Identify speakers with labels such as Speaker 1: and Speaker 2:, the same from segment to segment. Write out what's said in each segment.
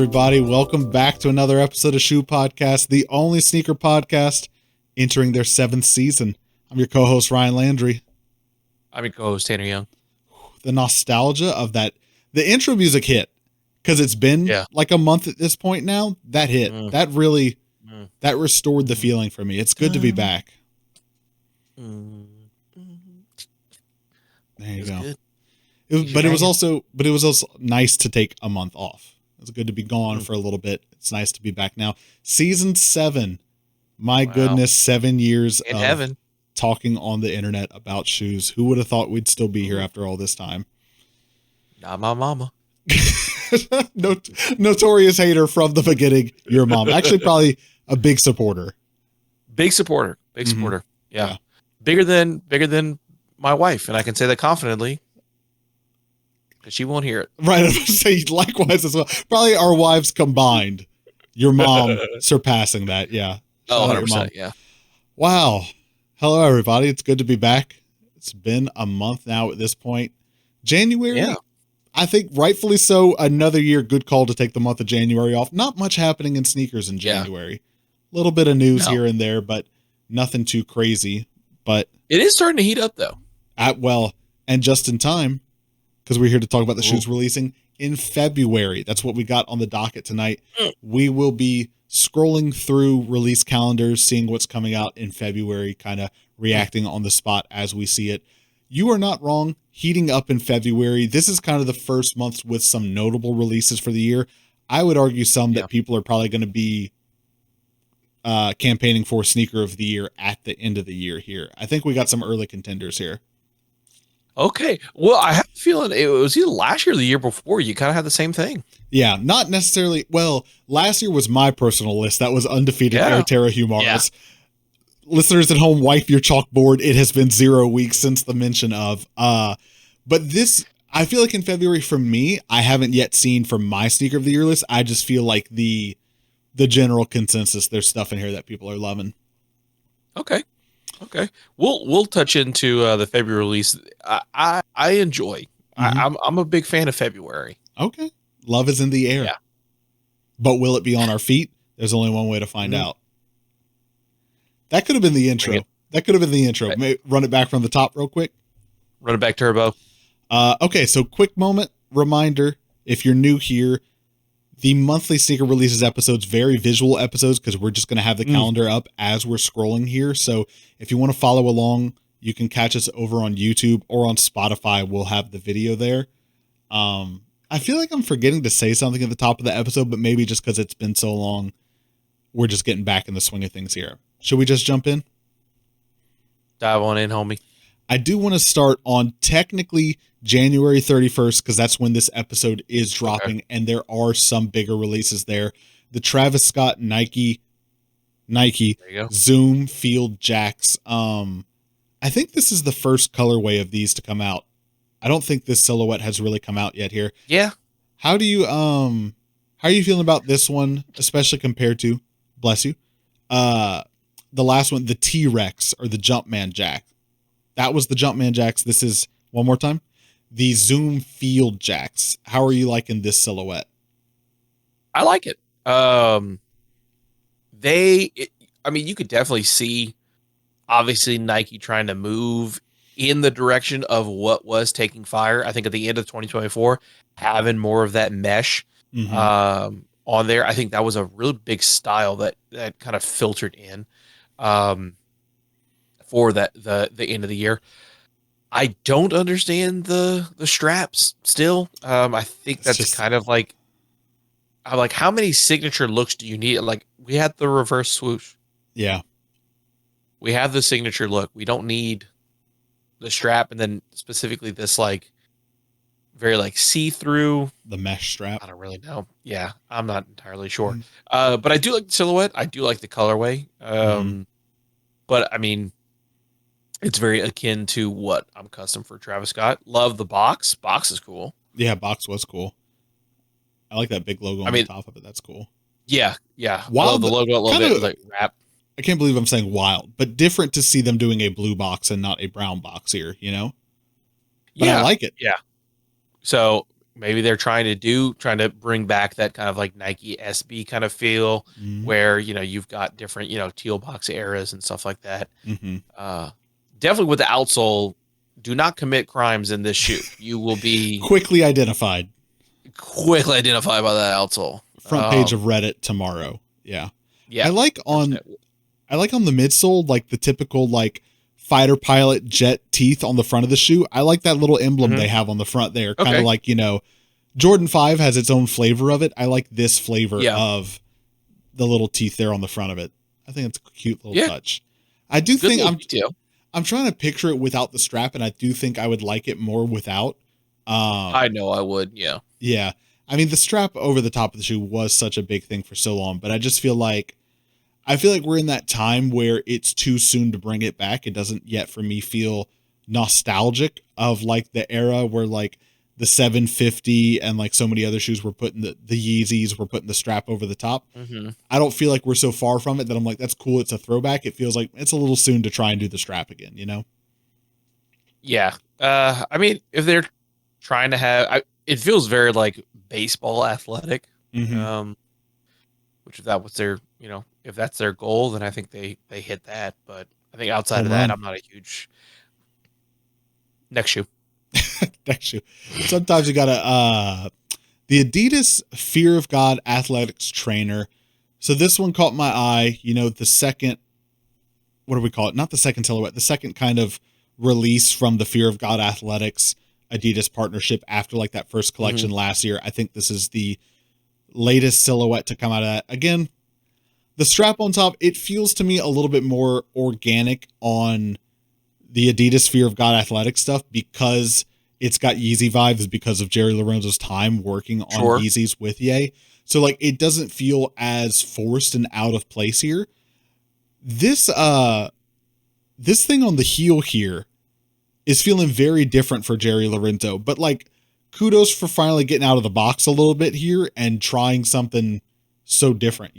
Speaker 1: everybody. Welcome back to another episode of Shoe Podcast, the only sneaker podcast entering their 7th season. I'm your co-host, Ryan Landry.
Speaker 2: I'm your co-host, Tanner Young.
Speaker 1: The nostalgia of that, the intro music hit, because it's been like a month at this point now. That hit. That really, that restored the feeling for me. It's good to be back. There you go.
Speaker 2: Good.
Speaker 1: But it was also nice to take a month off. It's good to be gone for a little bit. It's nice to be back now. Season 7. My goodness, 7 years
Speaker 2: in
Speaker 1: of
Speaker 2: heaven
Speaker 1: talking on the internet about shoes. Who would have thought we'd still be here after all this time?
Speaker 2: Not my mama.
Speaker 1: Notorious hater from the beginning. Your mom. Actually, probably a big supporter.
Speaker 2: Big supporter. Yeah. Bigger than my wife, and I can say that confidently because she won't hear it.
Speaker 1: Right. I was going to say likewise as well. Probably our wives combined. Your mom surpassing that. Yeah.
Speaker 2: Oh, 100%. Yeah.
Speaker 1: Wow. Hello, everybody. It's good to be back. It's been a month now at this point. January. Yeah. I think rightfully so. Another year. Good call to take the month of January off. Not much happening in sneakers in January. A little bit of news here and there, but nothing too crazy. But
Speaker 2: it is starting to heat up, though.
Speaker 1: And just in time, because we're here to talk about the shoes releasing in February. That's what we got on the docket tonight. We will be scrolling through release calendars, seeing what's coming out in February, kind of reacting on the spot as we see it. You are not wrong. Heating up in February. This is kind of the first month with some notable releases for the year. I would argue some that people are probably going to be campaigning for sneaker of the year at the end of the year here. I think we got some early contenders here.
Speaker 2: Okay. Well, I have a feeling it was either last year or the year before. You kind of had the same thing.
Speaker 1: Yeah, not necessarily. Well, last year was my personal list. That was undefeated Air Terra Humaras. Yeah. Listeners at home, wipe your chalkboard. It has been 0 weeks since the mention of. But this, I feel like in February for me, I haven't yet seen from my sneaker of the year list. I just feel like the general consensus, there's stuff in here that people are loving.
Speaker 2: Okay. We'll touch into the February release. I enjoy. I'm a big fan of February.
Speaker 1: Okay. Love is in the air.
Speaker 2: Yeah.
Speaker 1: But will it be on our feet? There's only one way to find out. That could have been the intro. Run it back from the top real quick.
Speaker 2: Run it back turbo.
Speaker 1: Okay, so quick moment reminder. If you're new here, the monthly sneaker releases episodes, very visual episodes, because we're just going to have the calendar up as we're scrolling here. So if you want to follow along, you can catch us over on YouTube or on Spotify. We'll have the video there. I feel like I'm forgetting to say something at the top of the episode, but maybe just because it's been so long, we're just getting back in the swing of things here. Should we just jump in?
Speaker 2: Dive on in, homie.
Speaker 1: I do want to start on technically January 31st, because that's when this episode is dropping, and there are some bigger releases there. The Travis Scott Nike Zoom Field Jacks. I think this is the first colorway of these to come out. I don't think this silhouette has really come out yet here.
Speaker 2: Yeah.
Speaker 1: How are you feeling about this one, especially compared to, bless you, the last one, the T-Rex or the Jumpman Jack? That was the Jumpman Jacks. This is, one more time, the Zoom Field Jacks. How are you liking this silhouette?
Speaker 2: I like it. You could definitely see, obviously, Nike trying to move in the direction of what was taking fire. I think at the end of 2024, having more of that mesh on there. I think that was a really big style that kind of filtered in for the end of the year. I don't understand the straps still. I think that's just kind of like, I'm like, how many signature looks do you need? Like, we had the reverse swoosh.
Speaker 1: Yeah.
Speaker 2: We have the signature look. We don't need the strap, and then specifically this like very like see-through,
Speaker 1: the mesh strap.
Speaker 2: I don't really know. Yeah, I'm not entirely sure. But I do like the silhouette. I do like the colorway. But I mean, it's very akin to what I'm accustomed for Travis Scott. Love the box. Box is cool.
Speaker 1: Yeah, box was cool. I like that big logo on the top of it. That's cool.
Speaker 2: Yeah. Wild, I love the logo a little bit, like wrap.
Speaker 1: I can't believe I'm saying wild, but different to see them doing a blue box and not a brown box here, you know? But I like it.
Speaker 2: Yeah. So maybe they're trying to bring back that kind of like Nike SB kind of feel where, you've got different, teal box eras and stuff like that. Definitely with the outsole, do not commit crimes in this shoe. You will be
Speaker 1: quickly identified
Speaker 2: by that outsole.
Speaker 1: Front page of Reddit tomorrow. Yeah.
Speaker 2: Yeah.
Speaker 1: I like on the midsole, like the typical like fighter pilot jet teeth on the front of the shoe. I like that little emblem they have on the front there. Kind of like, Jordan 5 has its own flavor of it. I like this flavor of the little teeth there on the front of it. I think it's a cute little touch. I do think I'm trying to picture it without the strap, and I do think I would like it more without.
Speaker 2: I know I would. Yeah.
Speaker 1: Yeah. I mean, the strap over the top of the shoe was such a big thing for so long, but I just feel like we're in that time where it's too soon to bring it back. It doesn't yet for me feel nostalgic of like the era where like the 750 and like so many other shoes were putting the Yeezys were putting the strap over the top. I don't feel like we're so far from it that I'm like, that's cool. It's a throwback. It feels like it's a little soon to try and do the strap again,
Speaker 2: Yeah. I mean, if they're trying to have, it feels very like baseball athletic. Which if that was their, if that's their goal, then I think they hit that. But I think outside of that, I'm not a huge next shoe.
Speaker 1: Next shoe. Sometimes you gotta the Adidas Fear of God Athletics Trainer. So this one caught my eye. The second, what do we call it? Not the second silhouette, the second kind of release from the Fear of God Athletics Adidas partnership after like that first collection last year. I think this is the latest silhouette to come out of that. Again, the strap on top, it feels to me a little bit more organic on the Adidas Fear of God Athletic stuff because it's got Yeezy vibes because of Jerry Lorenzo's time working on Yeezys with Ye. So like it doesn't feel as forced and out of place here. This thing on the heel here is feeling very different for Jerry Lorenzo, but like kudos for finally getting out of the box a little bit here and trying something so different,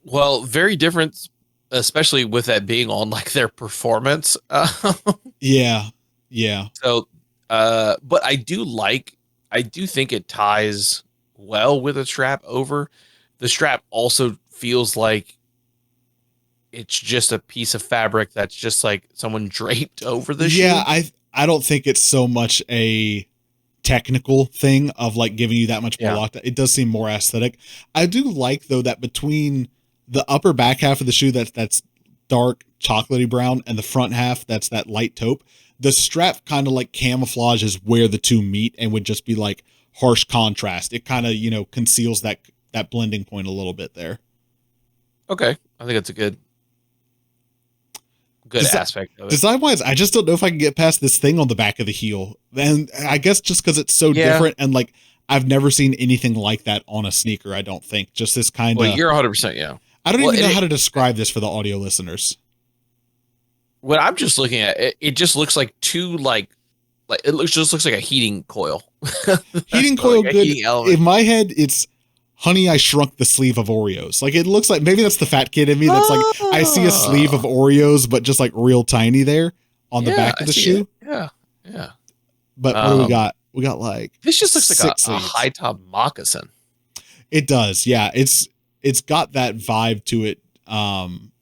Speaker 2: Well, very different, especially with that being on like their performance.
Speaker 1: Yeah.
Speaker 2: So, but I do think it ties well with a strap over. The strap also feels like it's just a piece of fabric that's just like someone draped over the shoe.
Speaker 1: Yeah, I don't think it's so much a technical thing of like giving you that much more locked. It does seem more aesthetic. I do like though that between the upper back half of the shoe that's dark chocolatey brown and the front half that's that light taupe, the strap kind of like camouflages where the two meet and would just be like harsh contrast. It kind of, conceals that blending point a little bit there.
Speaker 2: Okay. I think that's a good aspect of it.
Speaker 1: Design wise, I just don't know if I can get past this thing on the back of the heel. And I guess just because it's so different and like I've never seen anything like that on a sneaker, I don't think. Just this kind of.
Speaker 2: Well, you're 100%, yeah.
Speaker 1: I don't even know how to describe this for the audio listeners.
Speaker 2: When I'm just looking at it, it just looks like two like it just looks like a heating coil.
Speaker 1: Heating coil, like good. In my head, it's Honey, I Shrunk the Sleeve of Oreos. Like it looks like maybe that's the fat kid in me. That's like I see a sleeve of Oreos, but just like real tiny there on the back of the shoe.
Speaker 2: Yeah.
Speaker 1: But what do we got? We got like
Speaker 2: this just looks like a high top moccasin.
Speaker 1: It does, yeah. It's got that vibe to it.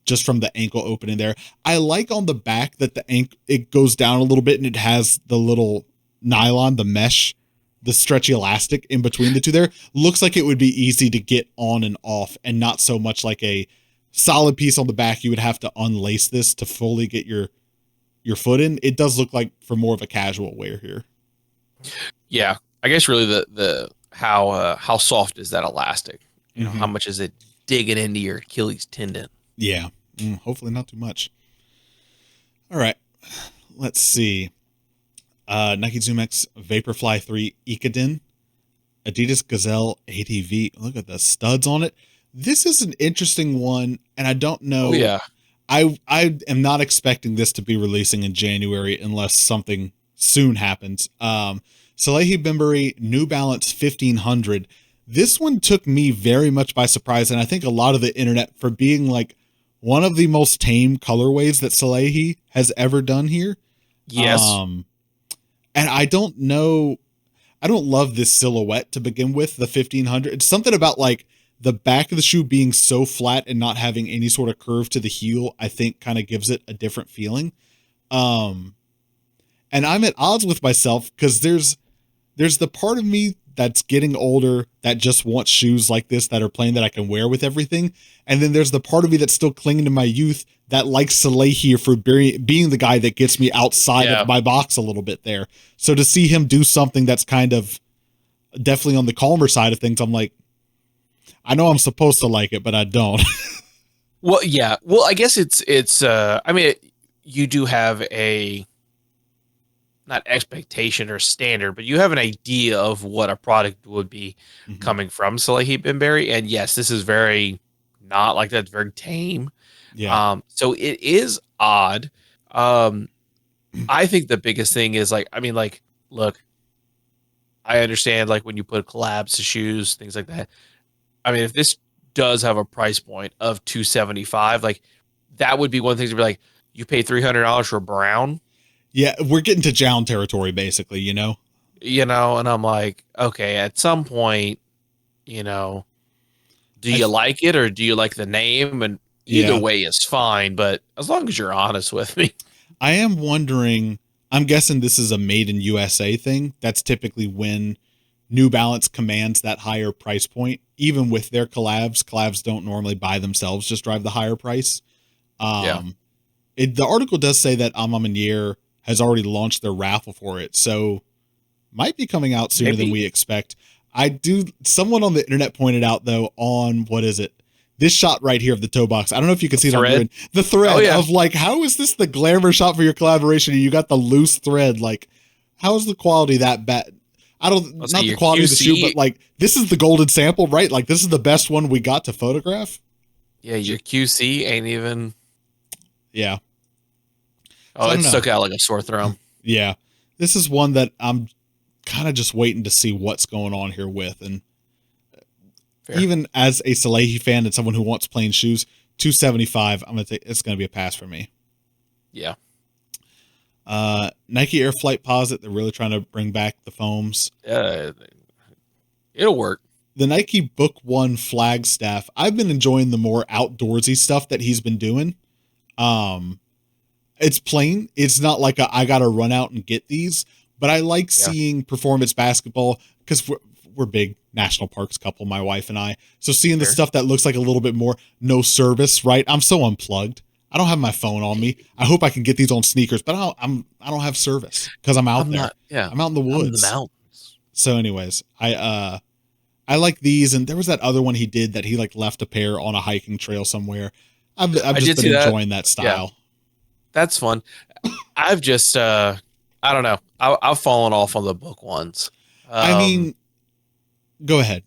Speaker 1: Just from the ankle opening there. I like on the back that it goes down a little bit and it has the little nylon, the mesh, the stretchy elastic in between the two there. Looks like it would be easy to get on and off and not so much like a solid piece on the back. You would have to unlace this to fully get your foot in. It does look like for more of a casual wear here.
Speaker 2: Yeah. I guess really the how soft is that elastic? How much is it digging into your Achilles tendon?
Speaker 1: Yeah. Hopefully not too much. All right. Let's see. Nike Zoom X Vaporfly 3 Ecodin. Adidas Gazelle ATV. Look at the studs on it. This is an interesting one, and I don't know.
Speaker 2: Oh, yeah.
Speaker 1: I am not expecting this to be releasing in January unless something soon happens. Salehi Bembury New Balance 1500. This one took me very much by surprise, and I think a lot of the internet for being like one of the most tame colorways that Salehi has ever done here.
Speaker 2: Yes.
Speaker 1: And I don't know. I don't love this silhouette to begin with, the 1500. It's something about like the back of the shoe being so flat and not having any sort of curve to the heel, I think kind of gives it a different feeling. And I'm at odds with myself because there's the part of me that's getting older that just wants shoes like this that are plain that I can wear with everything. And then there's the part of me that's still clinging to my youth that likes Salehi for being the guy that gets me outside of my box a little bit there. So to see him do something that's kind of definitely on the calmer side of things, I'm like, I know I'm supposed to like it, but I don't.
Speaker 2: Well, yeah. Well, I guess I mean, you do have a, not expectation or standard, but you have an idea of what a product would be coming from Salehi Bembury. And yes, this is very not like that. It's very tame.
Speaker 1: Yeah.
Speaker 2: So it is odd. I think the biggest thing is like, I mean, like, look, I understand like when you put collabs to shoes, things like that. I mean, if this does have a price point of $275, like that would be one thing to be like, you pay $300 for brown.
Speaker 1: Yeah, we're getting to Jown territory, basically, you know?
Speaker 2: And I'm like, okay, at some point, do you like it or do you like the name? And either way is fine, but as long as you're honest with me.
Speaker 1: I am wondering, I'm guessing this is a made in USA thing. That's typically when New Balance commands that higher price point. Even with their collabs don't normally by themselves just drive the higher price. The article does say that Amamanier has already launched their raffle for it, so might be coming out sooner than we expect. Someone on the internet pointed out though on, what is it? This shot right here of the toe box. I don't know if you can see it on the thread of like, how is this the glamour shot for your collaboration? You got the loose thread. Like, how is the quality that bad? Not the quality of the shoe, but like, this is the golden sample, right? Like, this is the best one we got to photograph.
Speaker 2: Yeah, your QC ain't even.
Speaker 1: Yeah.
Speaker 2: Oh, it stuck out like a sore thumb.
Speaker 1: Yeah. This is one that I'm kind of just waiting to see what's going on here with. And even as a Salehi fan and someone who wants plain shoes, $275, it's going to be a pass for me.
Speaker 2: Yeah.
Speaker 1: Nike Air Flight Posit, they're really trying to bring back the foams.
Speaker 2: It'll work.
Speaker 1: The Nike Book One Flagstaff, I've been enjoying the more outdoorsy stuff that he's been doing. It's plain. It's not like I got to run out and get these, but I like seeing performance basketball because we're big national parks couple, my wife and I. So seeing the stuff that looks like a little bit more no service, right? I'm so unplugged. I don't have my phone on me. I hope I can get these on sneakers, but I don't have service because I'm out there. I'm out in the woods.
Speaker 2: I'm in the mountains.
Speaker 1: So anyways, I like these, and there was that other one he did that he like left a pair on a hiking trail somewhere. I've just been enjoying that style.
Speaker 2: Yeah. That's fun. I've just I don't know. I've fallen off on the Book Ones.
Speaker 1: I mean, go ahead.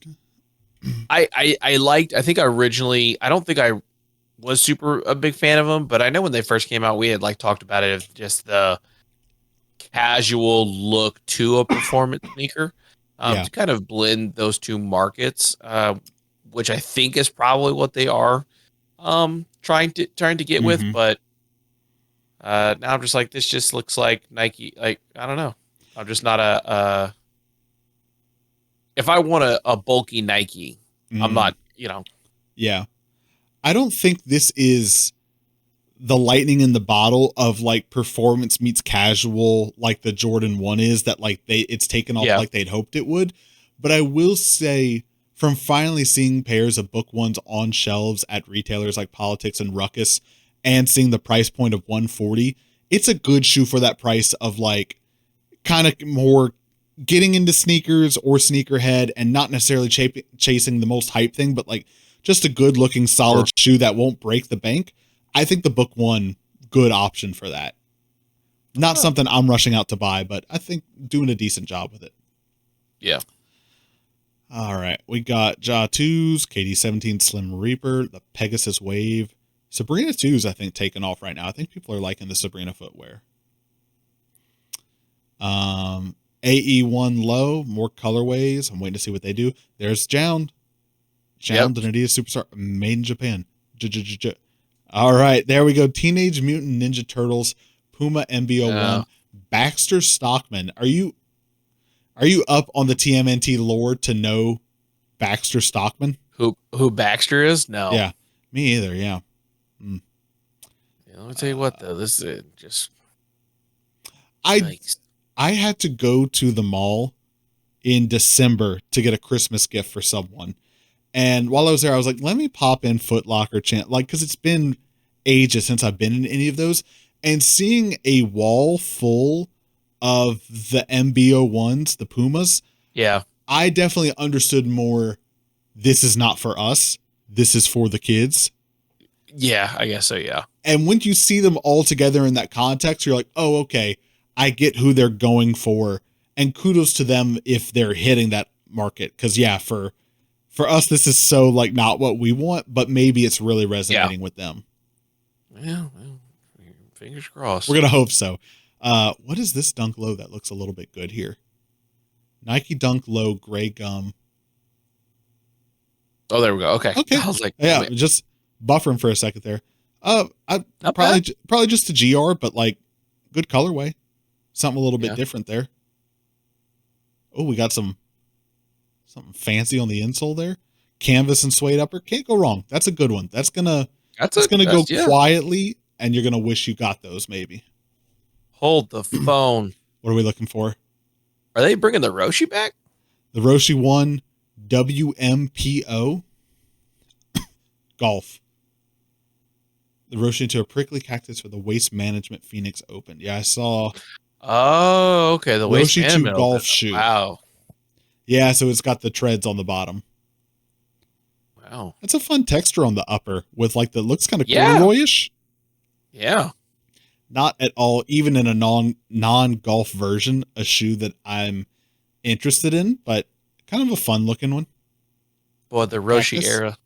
Speaker 2: I liked. I think originally, I don't think I was super a big fan of them, but I know when they first came out, we had like talked about it of just the casual look to a performance sneaker, to kind of blend those two markets, which I think is probably what they are trying to get with. But now I'm just like, this just looks like Nike. Like, I don't know. I'm just not if I want a bulky Nike, I'm not,
Speaker 1: Yeah. I don't think this is the lightning in the bottle of like performance meets casual, like the Jordan 1 is, that like it's taken off like they'd hoped it would. But I will say, from finally seeing pairs of Book Ones on shelves at retailers like Politics and Ruckus and seeing the price point of $140, it's a good shoe for that price of like kind of more getting into sneakers or sneakerhead and not necessarily chasing the most hype thing, but like just a good looking solid shoe that won't break the bank. I think the Book One, good option for that. Not something I'm rushing out to buy, but I think doing a decent job with it.
Speaker 2: Yeah.
Speaker 1: All right. We got Ja 2s, KD17 Slim Reaper, the Pegasus Wave. Sabrina 2's, I think, taking off right now. I think people are liking the Sabrina footwear. AE1 Low, more colorways. I'm waiting to see what they do. There's Jound. Jound and Adidas Superstar, made in Japan. All right, there we go. Teenage Mutant Ninja Turtles, Puma MB01, Baxter Stockman. Are you Are you up on the TMNT lore to know Baxter Stockman?
Speaker 2: Who Baxter is? No.
Speaker 1: Yeah, me either. Yeah.
Speaker 2: Yeah, let me tell you what though. This is just.
Speaker 1: I had to go to the mall in December to get a Christmas gift for someone. And while I was there, I was like, let me pop in Foot Locker, because it's been ages since I've been in any of those. And seeing a wall full of the MBO1s, the Pumas,
Speaker 2: yeah,
Speaker 1: I definitely understood more. This is not for us. This is for the kids.
Speaker 2: Yeah, I guess so. Yeah.
Speaker 1: And when you see them all together in that context, you're like, oh, okay, I get who they're going for. And kudos to them if they're hitting that market. Because, yeah, for us, this is so like not what we want, but maybe it's really resonating with them.
Speaker 2: Yeah, well, fingers crossed.
Speaker 1: We're going to hope so. What is this Dunk Low that looks a little bit good here? Nike Dunk Low Gray Gum.
Speaker 2: Oh, there we go. Okay. I was like,
Speaker 1: yeah,
Speaker 2: wait.
Speaker 1: Just buffering for a second there. I probably just a GR, but like good colorway. Something a little bit different there. Oh, we got something fancy on the insole there. Canvas and suede upper. Can't go wrong. That's a good one. That's gonna go quietly, and you're gonna wish you got those maybe.
Speaker 2: Hold the phone.
Speaker 1: What are we looking for?
Speaker 2: Are they bringing the Roshi back?
Speaker 1: The Roshi 1 WMPO Golf. The Roshi into a prickly cactus for the Waste Management Phoenix Open. Yeah, I saw.
Speaker 2: Oh, okay. The Waste
Speaker 1: Roshi 2
Speaker 2: Management
Speaker 1: golf
Speaker 2: Open.
Speaker 1: shoe.
Speaker 2: Wow.
Speaker 1: Yeah, so it's got the treads on the bottom.
Speaker 2: Wow.
Speaker 1: That's a fun texture on the upper with like the looks kind of corduroyish.
Speaker 2: Yeah.
Speaker 1: Not at all, even in a non-golf version, a shoe that I'm interested in, but kind of a fun looking one.
Speaker 2: Boy, the Roshi era.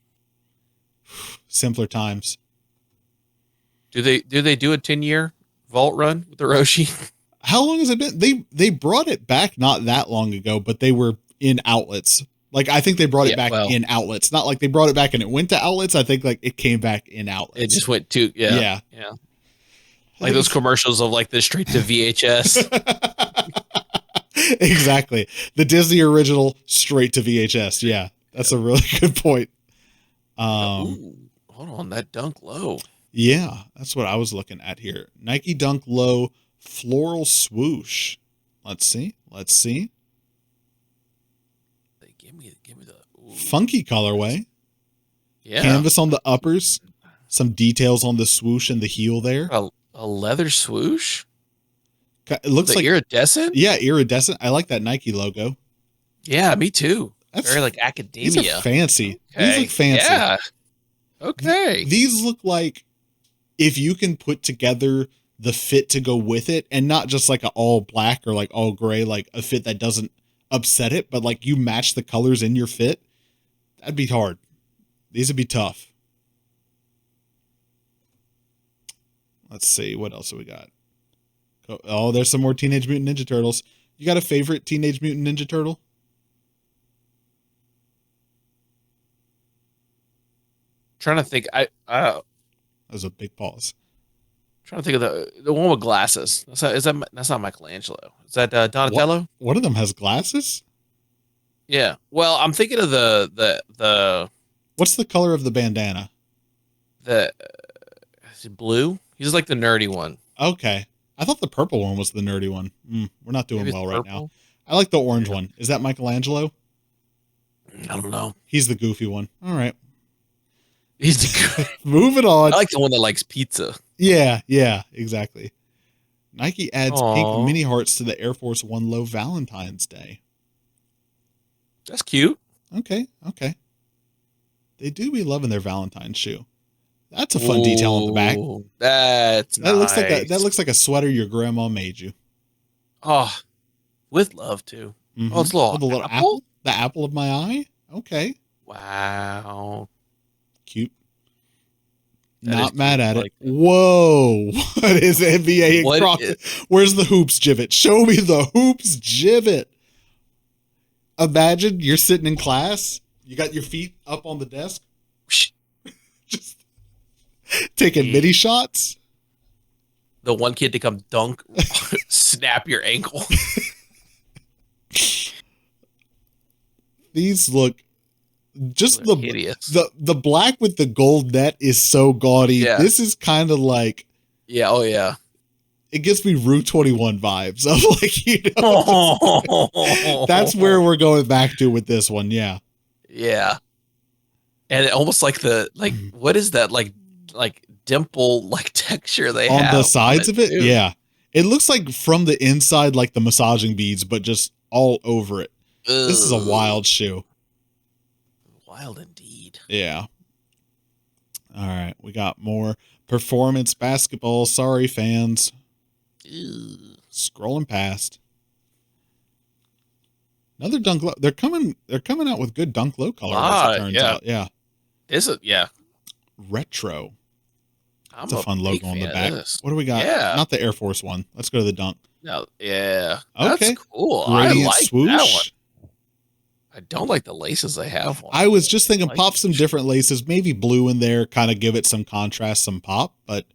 Speaker 1: Simpler times.
Speaker 2: Do they do a 10-year vault run with the Roshi?
Speaker 1: How long has it been? They brought it back not that long ago, but they were in outlets. Like, I think they brought it back in outlets. Not like they brought it back and it went to outlets. I think like it came back in outlets.
Speaker 2: It just went to, yeah. Like those commercials of like the straight to VHS.
Speaker 1: Exactly. The Disney original straight to VHS. Yeah. That's a really good point.
Speaker 2: Ooh, hold on. That Dunk Low.
Speaker 1: Yeah. That's what I was looking at here. Nike Dunk Low floral swoosh. Let's see.
Speaker 2: Give me the
Speaker 1: funky colorway.
Speaker 2: Yeah.
Speaker 1: Canvas on the uppers. Some details on the swoosh and the heel there.
Speaker 2: A leather swoosh.
Speaker 1: It looks like
Speaker 2: iridescent.
Speaker 1: Yeah, iridescent. I like that Nike logo.
Speaker 2: Yeah, me too. That's very like academia.
Speaker 1: These are fancy.
Speaker 2: Okay.
Speaker 1: These look fancy.
Speaker 2: Yeah. Okay.
Speaker 1: These look like if you can put together the fit to go with it, and not just like an all black or like all gray, like a fit that doesn't upset it, but like you match the colors in your fit, that'd be hard. These would be tough. Let's see. What else have we got? Oh, there's some more Teenage Mutant Ninja Turtles. You got a favorite Teenage Mutant Ninja Turtle?
Speaker 2: Trying to think.
Speaker 1: That was a big pause.
Speaker 2: Trying to think of the one with glasses. That's not Michelangelo. Is that Donatello?
Speaker 1: One of them has glasses?
Speaker 2: Yeah. Well, I'm thinking of the.
Speaker 1: What's the color of the bandana?
Speaker 2: Is it blue? He's like the nerdy one.
Speaker 1: Okay. I thought the purple one was the nerdy one. We're not doing well right now. I like the orange one. Is that Michelangelo?
Speaker 2: I don't know.
Speaker 1: He's the goofy one. All right.
Speaker 2: He's the
Speaker 1: Moving on.
Speaker 2: I like the one that likes pizza.
Speaker 1: Yeah, exactly. Nike adds pink mini hearts to the Air Force One Low Valentine's Day.
Speaker 2: That's cute.
Speaker 1: Okay. They do be loving their Valentine's shoe. That's a fun detail on the back.
Speaker 2: That nice.
Speaker 1: looks like a sweater your grandma made you.
Speaker 2: Oh, with love too. Mm-hmm. Oh, it's a little
Speaker 1: apple. The apple of my eye. Okay.
Speaker 2: Wow.
Speaker 1: Cute. Not mad at it. Whoa. What is NBA and Crocs? Where's the hoops Jibbit? Show me the hoops Jibbit. Imagine you're sitting in class. You got your feet up on the desk. Just taking mini shots.
Speaker 2: The one kid to come dunk, snap your ankle.
Speaker 1: These look just
Speaker 2: hideous.
Speaker 1: the black with the gold net is so gaudy.
Speaker 2: Yeah.
Speaker 1: This is kind of like,
Speaker 2: Yeah. Oh yeah.
Speaker 1: it gives me Route 21 vibes of like, that's where we're going back to with this one. Yeah.
Speaker 2: Yeah. And it almost like what is that? Like dimple, like texture they
Speaker 1: on
Speaker 2: have
Speaker 1: the sides of it.
Speaker 2: too.
Speaker 1: Yeah. It looks like from the inside, like the massaging beads, but just all over it.
Speaker 2: Ugh.
Speaker 1: This is a wild shoe.
Speaker 2: Wild indeed.
Speaker 1: Yeah. All right. We got more performance basketball. Sorry, fans.
Speaker 2: Ew.
Speaker 1: Scrolling past. Another dunk low. They're coming out with good dunk low colorways, it turns out. Yeah. Retro. It's a fun logo on the back. What do we got?
Speaker 2: Yeah.
Speaker 1: Not the Air Force one. Let's go to the dunk.
Speaker 2: No, yeah.
Speaker 1: Okay.
Speaker 2: That's cool.
Speaker 1: Radiant
Speaker 2: I like
Speaker 1: swoosh.
Speaker 2: that one. I don't like the laces they have on.
Speaker 1: I was just thinking
Speaker 2: like
Speaker 1: pop some different laces, maybe blue in there, kind of give it some contrast, some pop, but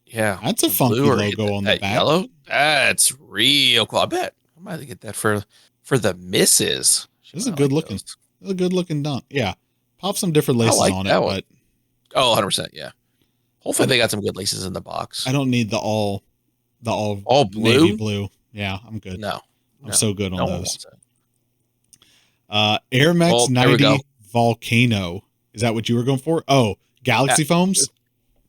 Speaker 2: yeah,
Speaker 1: that's a funky logo on the back.
Speaker 2: Yellow, that's real cool. I bet I might get that for the misses.
Speaker 1: This is a good looking. This is a good looking dunk. Yeah, pop some different laces on it,
Speaker 2: one.
Speaker 1: but
Speaker 2: 100%. Yeah, hopefully they got some good laces in the box.
Speaker 1: I don't need the all
Speaker 2: blue.
Speaker 1: Navy blue. Yeah, I'm good.
Speaker 2: No,
Speaker 1: I'm so good on those.
Speaker 2: It.
Speaker 1: Air Max 90 Volcano. Is that what you were going for? Oh, Galaxy foams.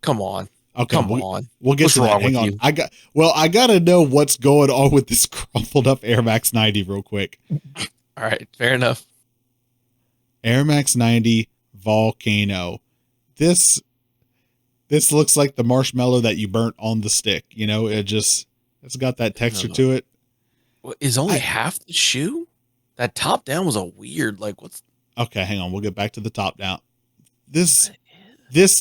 Speaker 2: Come on.
Speaker 1: Okay,
Speaker 2: come on.
Speaker 1: We'll get to that. Hang on. I gotta know what's going on with this crumpled up Air Max 90 real quick.
Speaker 2: All right, fair enough.
Speaker 1: Air Max 90 Volcano. This looks like the marshmallow that you burnt on the stick. You know, it's got that texture to it.
Speaker 2: Is only half the shoe? That top down was a weird, what's...
Speaker 1: Okay, hang on. We'll get back to the top down. This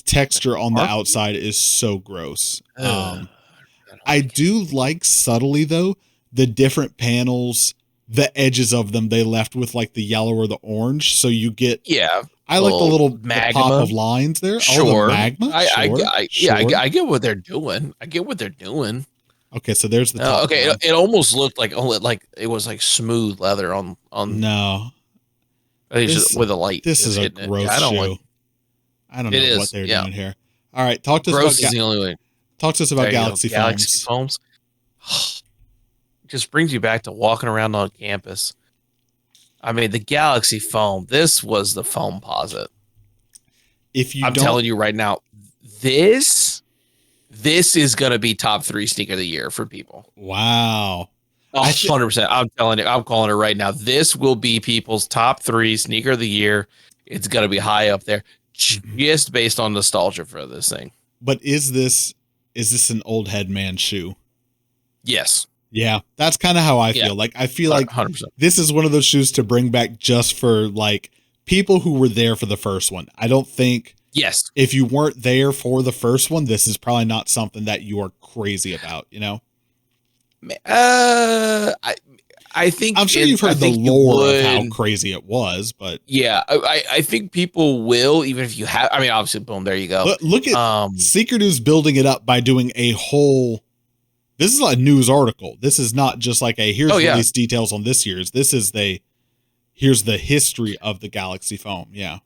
Speaker 1: texture on the outside is so gross. I do like subtly, though, the different panels, the edges of them, they left with, like, the yellow or the orange. So you get...
Speaker 2: Yeah.
Speaker 1: I like the little the pop of lines there.
Speaker 2: Sure.
Speaker 1: Oh, the magma?
Speaker 2: I get what they're doing.
Speaker 1: Okay, so there's the top.
Speaker 2: Okay, it almost looked like it was like smooth leather on.
Speaker 1: No,
Speaker 2: just with a light.
Speaker 1: This is a gross shoe. I don't know what they're doing here. All right, talk to us
Speaker 2: gross
Speaker 1: about
Speaker 2: is the only way.
Speaker 1: Talk to us about Galaxy foams.
Speaker 2: Just brings you back to walking around on campus. I mean, the Galaxy foam. This was the foam posit. I'm telling you right now, this is going to be top 3 sneaker of the year for people.
Speaker 1: Wow.
Speaker 2: 100%. I'm telling you, I'm calling it right now. This will be people's top 3 sneaker of the year. It's going to be high up there just based on nostalgia for this thing.
Speaker 1: But is this an old head man shoe?
Speaker 2: Yes.
Speaker 1: Yeah, that's kind of how I feel. Like, I feel like
Speaker 2: 100%.
Speaker 1: This is one of those shoes to bring back just for like people who were there for the first one. I don't think.
Speaker 2: Yes.
Speaker 1: If you weren't there for the first one, this is probably not something that you are crazy about, you know?
Speaker 2: I think
Speaker 1: I'm sure you've heard the lore of how crazy it was, but
Speaker 2: yeah, I think people will, even if you have. I mean, obviously, boom, there you go.
Speaker 1: Look at Secret News building it up by doing a whole. This is a news article. This is not just like a here's release details on this year's. This is here's the history of the Galaxy foam. Yeah.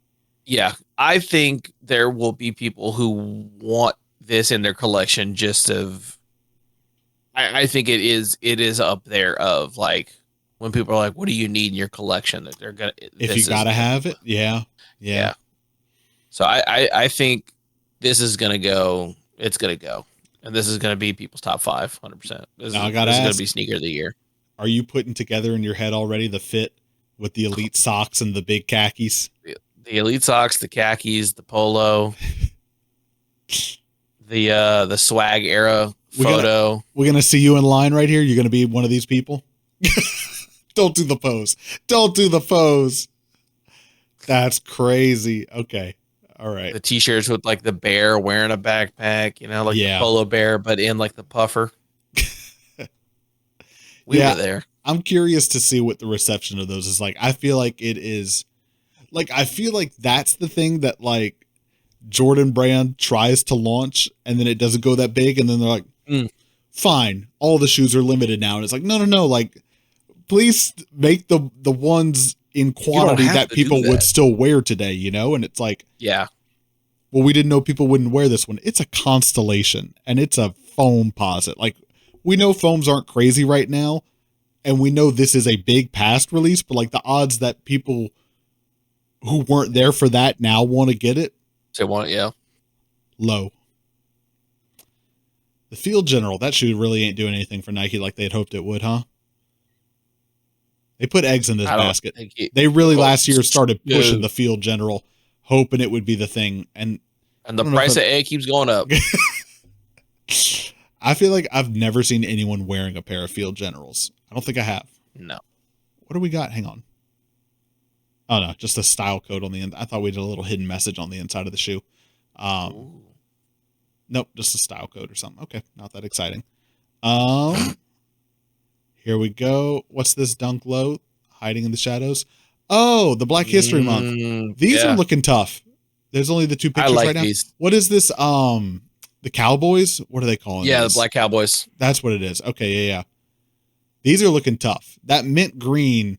Speaker 2: Yeah, I think there will be people who want this in their collection just of. I think it is up there of like when people are like, "What do you need in your collection?" That they're gonna.
Speaker 1: If you gotta have it, yeah.
Speaker 2: So I think this is gonna go. It's gonna go, and this is gonna be people's top 5, 100%. This is gonna be sneaker of the year.
Speaker 1: Are you putting together in your head already the fit with the elite socks and the big khakis?
Speaker 2: The elite socks, the khakis, the polo, the swag era photo.
Speaker 1: We're gonna see you in line right here. You're gonna be one of these people. Don't do the pose. Don't do the pose. That's crazy. Okay. All right.
Speaker 2: The t-shirts with like the bear wearing a backpack, like the polo bear, but in like the puffer. We were there.
Speaker 1: I'm curious to see what the reception of those is like. I feel like it is. Like, I feel like that's the thing that, like, Jordan Brand tries to launch, and then it doesn't go that big, and then they're like, fine, all the shoes are limited now. And it's like, no. Like, please make the ones in quantity that people would still wear today, you know? And it's like,
Speaker 2: yeah.
Speaker 1: Well, we didn't know people wouldn't wear this one. It's a Constellation and it's a foam posit. Like, we know foams aren't crazy right now, and we know this is a big past release, but like the odds that people who weren't there for that now want to get it,
Speaker 2: They want it, yeah.
Speaker 1: low. The Field General, that shoe really ain't doing anything for Nike like they'd hoped it would, huh? They put eggs in this basket. They really last year started pushing the Field General, hoping it would be the thing. And
Speaker 2: the price of egg keeps going up.
Speaker 1: I feel like I've never seen anyone wearing a pair of Field Generals. I don't think I have.
Speaker 2: No.
Speaker 1: What do we got? Hang on. Oh, no, just a style code on the end. I thought we did a little hidden message on the inside of the shoe. Nope, just a style code or something. Okay, not that exciting. Here we go. What's this Dunk Low? Hiding in the shadows. Oh, the Black History Month. These are looking tough. There's only the two pictures right now. These. What is this? The Cowboys? What are they calling
Speaker 2: Yeah,
Speaker 1: these?
Speaker 2: The Black Cowboys.
Speaker 1: That's what it is. Okay, yeah. These are looking tough. That mint green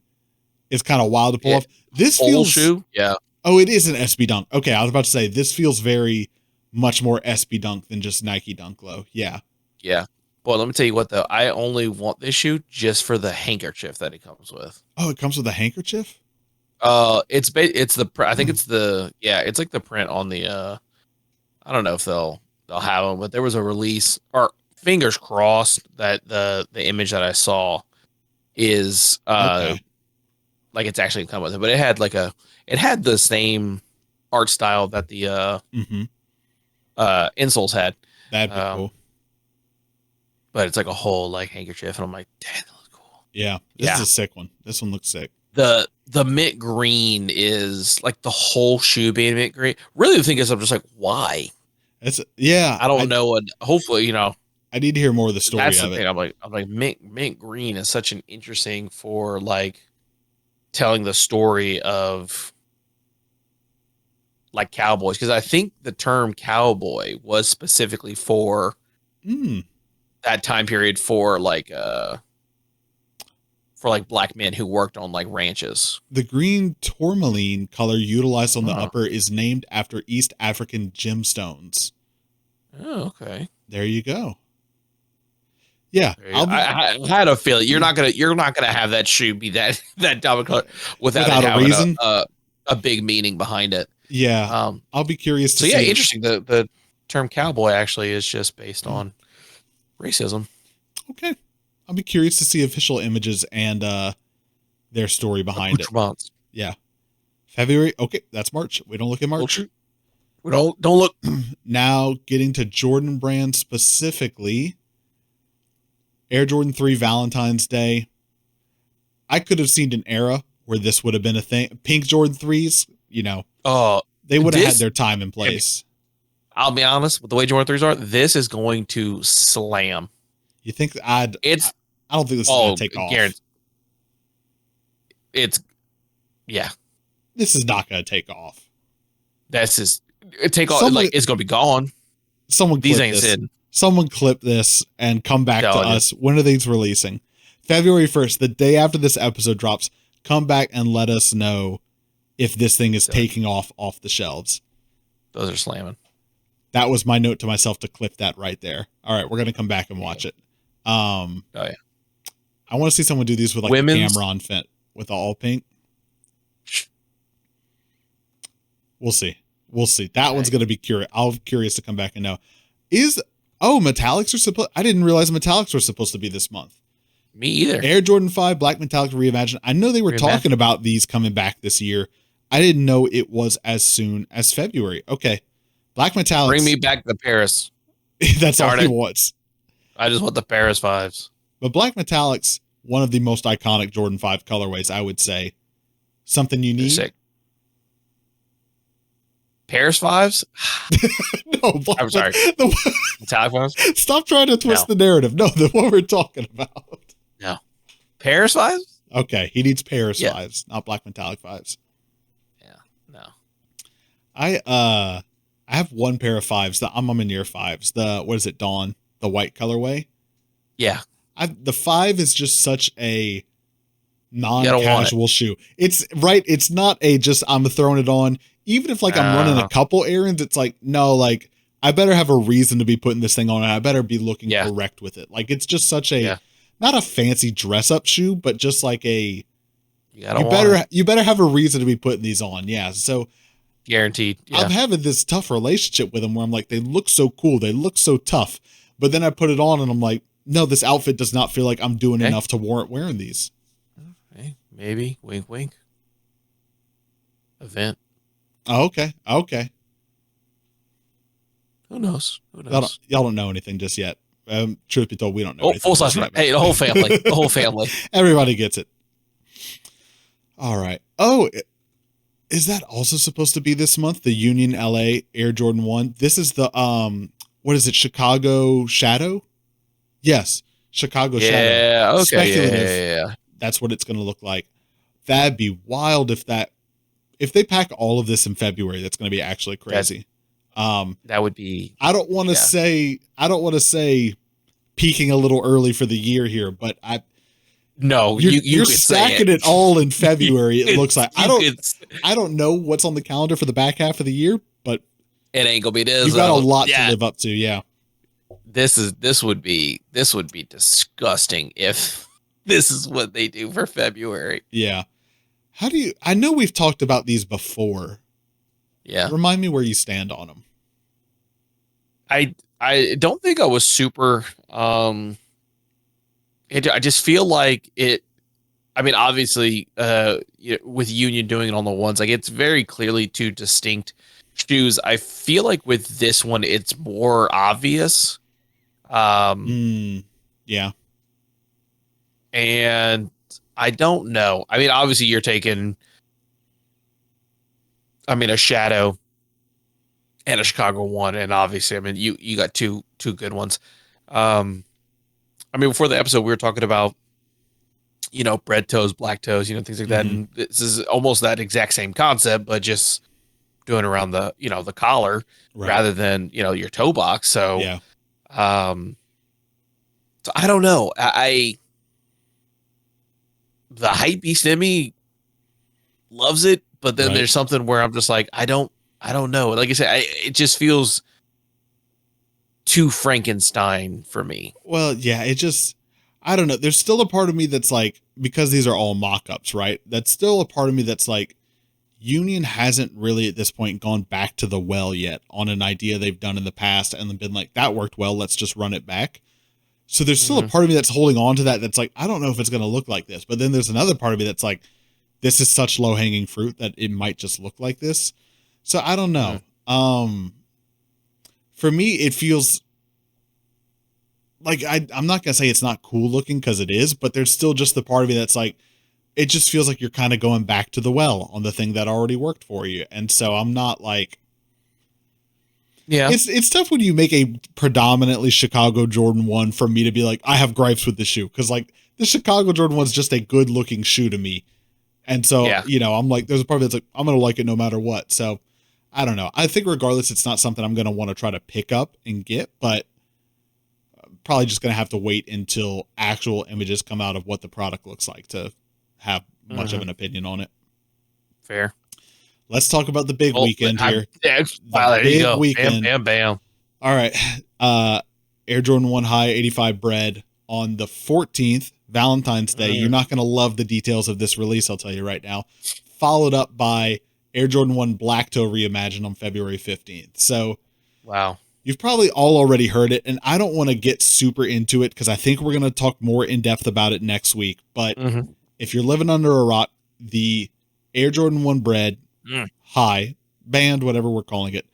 Speaker 1: is kind of wild to pull off. This feels
Speaker 2: shoe. Yeah.
Speaker 1: Oh, it is an SB Dunk. Okay, I was about to say this feels very much more SB Dunk than just Nike Dunk Low. Yeah.
Speaker 2: Yeah. Well, let me tell you what though. I only want this shoe just for the handkerchief that it comes with.
Speaker 1: Oh, it comes with a handkerchief?
Speaker 2: It's the I think it's it's like the print on the I don't know if they'll have them, but there was a release, or fingers crossed that the image that I saw is like it's actually come with it, but it had the same art style that the insoles had.
Speaker 1: That'd be cool.
Speaker 2: But it's like a whole like handkerchief, and I'm like, damn, that looks cool.
Speaker 1: Yeah, this is a sick one. This one looks sick.
Speaker 2: The mint green is like the whole shoe being mint green. Really, the thing is, I'm just like, why? I don't know, and hopefully,
Speaker 1: I need to hear more of the story.
Speaker 2: That's the thing. I'm like mint green is such an interesting for like telling the story of like cowboys, because I think the term cowboy was specifically for that time period for like black men who worked on like ranches.
Speaker 1: The green tourmaline color utilized on the upper is named after East African gemstones.
Speaker 2: Oh, okay.
Speaker 1: There you go. Yeah,
Speaker 2: I had a feeling you're not gonna have that shoe be that dominant color without a reason, a big meaning behind it.
Speaker 1: Yeah, I'll be curious to see.
Speaker 2: So yeah, interesting. The term cowboy actually is just based on racism.
Speaker 1: Okay, I'll be curious to see official images and their story behind it. Yeah, February. Okay, that's March. We don't look at March.
Speaker 2: We don't look.
Speaker 1: Now getting to Jordan Brand specifically. Air Jordan 3 Valentine's Day. I could have seen an era where this would have been a thing. Pink Jordan 3s, they would have had their time and place.
Speaker 2: I'll be honest, with the way Jordan 3s are, this is going to slam.
Speaker 1: You think I don't think this is going to take off. This is not going to take off.
Speaker 2: It's going to be gone.
Speaker 1: These ain't hidden. Someone clip this and come back to us. When are these releasing? February 1st, the day after this episode drops. Come back and let us know if this thing is taking off the shelves.
Speaker 2: Those are slamming.
Speaker 1: That was my note to myself to clip that right there. All right, we're going to come back and watch it. I want to see someone do these with like a Cameron fit with all pink. We'll see. That one's going to be curious. I'm curious to come back and know. Metallics are supposed. I didn't realize metallics were supposed to be this month.
Speaker 2: Me either.
Speaker 1: Air Jordan 5 Black Metallic Reimagined. I know they were talking about these coming back this year. I didn't know it was as soon as February. Okay. Black Metallics.
Speaker 2: Bring me back the Paris.
Speaker 1: That's all he wants.
Speaker 2: I just want the Paris 5s.
Speaker 1: But Black Metallics, one of the most iconic Jordan 5 colorways, I would say. Something you need.
Speaker 2: Sick. Paris 5s?
Speaker 1: No,
Speaker 2: I'm sorry. Metallic 5s?
Speaker 1: Stop trying to twist the narrative. No, the one we're talking about.
Speaker 2: No. Paris 5s?
Speaker 1: Okay, he needs Paris 5s, not Black Metallic 5s.
Speaker 2: Yeah, no.
Speaker 1: I have one pair of 5s, the Amamineer 5s. What is it, Dawn? The white colorway?
Speaker 2: Yeah.
Speaker 1: The 5 is just such a non-casual shoe. It's right. It's not a just I'm throwing it on. Even if like I'm running a couple errands, it's like, no, like I better have a reason to be putting this thing on, and I better be looking correct with it. Like it's just such a not a fancy dress up shoe, but just like a you better have a reason to be putting these on. Yeah. So
Speaker 2: guaranteed. Yeah.
Speaker 1: I'm having this tough relationship with them where I'm like, they look so cool, they look so tough, but then I put it on and I'm like, no, this outfit does not feel like I'm doing enough to warrant wearing these.
Speaker 2: Okay. Maybe wink, wink. Event.
Speaker 1: Oh, okay.
Speaker 2: Who knows? Who knows?
Speaker 1: Y'all don't know anything just yet. Truth be told, we don't know.
Speaker 2: Oh, full size. Hey, the whole family. The whole family.
Speaker 1: Everybody gets it. All right. Oh, is that also supposed to be this month? The Union LA Air Jordan 1. This is the what is it? Chicago Shadow? Yes, Chicago Shadow.
Speaker 2: Yeah. Okay.
Speaker 1: Speculative.
Speaker 2: Yeah.
Speaker 1: That's what it's going to look like. That'd be wild if they pack all of this in February. That's going to be actually crazy.
Speaker 2: That would be.
Speaker 1: I don't want to say peaking a little early for the year here, but you're stacking it all in February. It looks like I don't know what's on the calendar for the back half of the year, but
Speaker 2: it ain't gonna be this.
Speaker 1: You've got a lot to live up to. Yeah,
Speaker 2: this would be disgusting if this is what they do for February.
Speaker 1: Yeah. I know we've talked about these before.
Speaker 2: Yeah.
Speaker 1: Remind me where you stand on them.
Speaker 2: I don't think I was super, I just feel like it, I mean, obviously, with Union doing it on the ones, like it's very clearly two distinct shoes. I feel like with this one, it's more obvious.
Speaker 1: Yeah.
Speaker 2: And I don't know. I mean, obviously you're taking, a Shadow and a Chicago 1. And obviously, I mean, you got two good ones. Before the episode, we were talking about, red toes, black toes, things like that. And this is almost that exact same concept, but just doing around the, the collar rather than, your toe box. So,
Speaker 1: yeah.
Speaker 2: So I don't know. The hype beast in me loves it, but then there's something where I'm just like, I don't know. Like I said, it just feels too Frankenstein for me.
Speaker 1: Well, yeah, I don't know. There's still a part of me that's like, because these are all mock-ups, right? That's still a part of me that's like, Union hasn't really at this point gone back to the well yet on an idea they've done in the past and been like, that worked well, let's just run it back. So there's still a part of me that's holding on to that. That's like, I don't know if it's going to look like this, but then there's another part of me that's like, this is such low hanging fruit that it might just look like this. So I don't know. For me, it feels like I'm not going to say it's not cool looking, because it is, but there's still just the part of me that's like, it just feels like you're kind of going back to the well on the thing that already worked for you. And so I'm not like, yeah, it's tough when you make a predominantly Chicago Jordan 1 for me to be like, I have gripes with the shoe. Cause like the Chicago Jordan 1 is just a good looking shoe to me. And so, I'm like, there's a part of it that's like, I'm going to like it no matter what. So I don't know. I think regardless, it's not something I'm going to want to try to pick up and get, but I'm probably just going to have to wait until actual images come out of what the product looks like to have much of an opinion on it.
Speaker 2: Fair.
Speaker 1: Let's talk about the big weekend here.
Speaker 2: There you go. Weekend. Bam, bam, bam.
Speaker 1: All right. Air Jordan 1 High 85 Bread on the 14th, Valentine's Day. You're not going to love the details of this release, I'll tell you right now. Followed up by Air Jordan 1 Black Toe Reimagined on February 15th. So,
Speaker 2: wow.
Speaker 1: You've probably all already heard it, and I don't want to get super into it because I think we're going to talk more in depth about it next week. But if you're living under a rock, the Air Jordan 1 Bread High Band, whatever we're calling it,